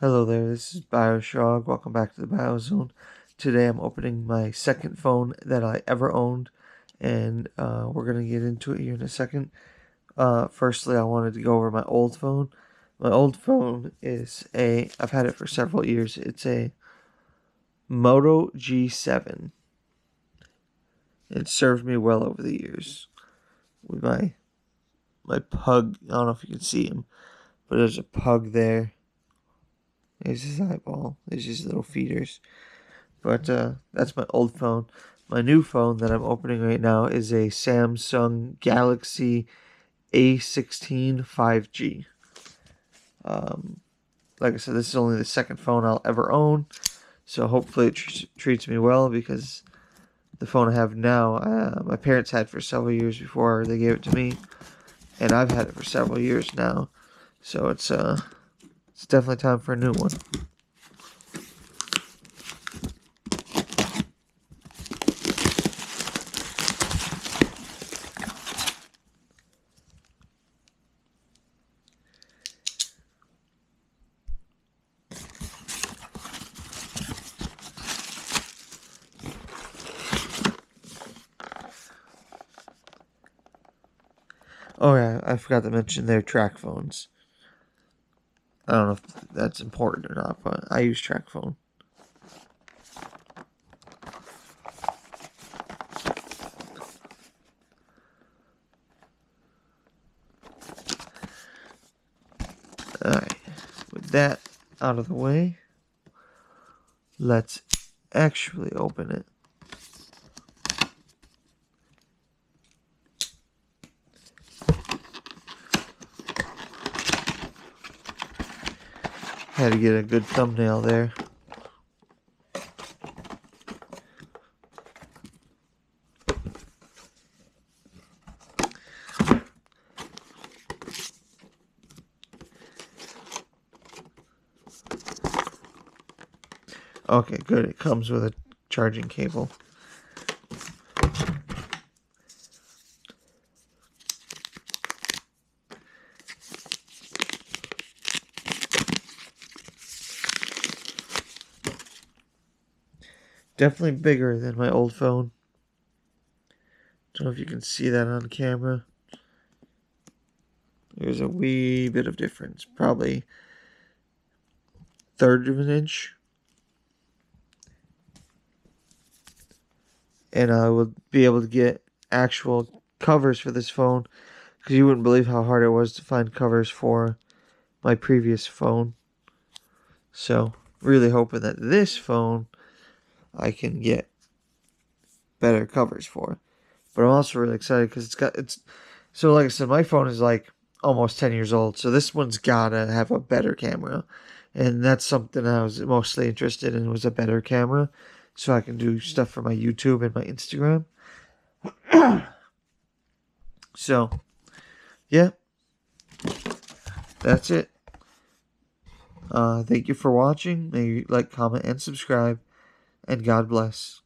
Hello there, this is BioShog. Welcome back to the BioZone. Today I'm opening my second phone that I ever owned, and we're going to get into it here in a second. Firstly, I wanted to go over my old phone. My old phone is I've had it for several years. It's a Moto G7. It served me well over the years. With my pug, I don't know if you can see him, but there's a pug there. There's his eyeball. There's his little feeders. But that's my old phone. My new phone that I'm opening right now is a Samsung Galaxy A16 5G. Like I said, this is only the second phone I'll ever own. So hopefully it treats me well, because the phone I have now, my parents had for several years before they gave it to me. And I've had it for several years now. So it's definitely time for a new one. Oh yeah, I forgot to mention they're track phones. I don't know if that's important or not, but I use track phone. Alright, with that out of the way, let's actually open it. Had to get a good thumbnail there. Okay, good. It comes with a charging cable. Definitely bigger than my old phone. Don't know if you can see that on camera. There's a wee bit of difference. Probably third of an inch. And I will be able to get actual covers for this phone, because you wouldn't believe how hard it was to find covers for my previous phone. So, really hoping that this phone I can get better covers for. But I'm also really excited because so like I said, my phone is like almost 10 years old, so this one's gotta have a better camera. And that's something I was mostly interested in, was a better camera, so I can do stuff for my YouTube and my Instagram. So, yeah, that's it. Thank you for watching. May you like, comment, and subscribe, and God bless.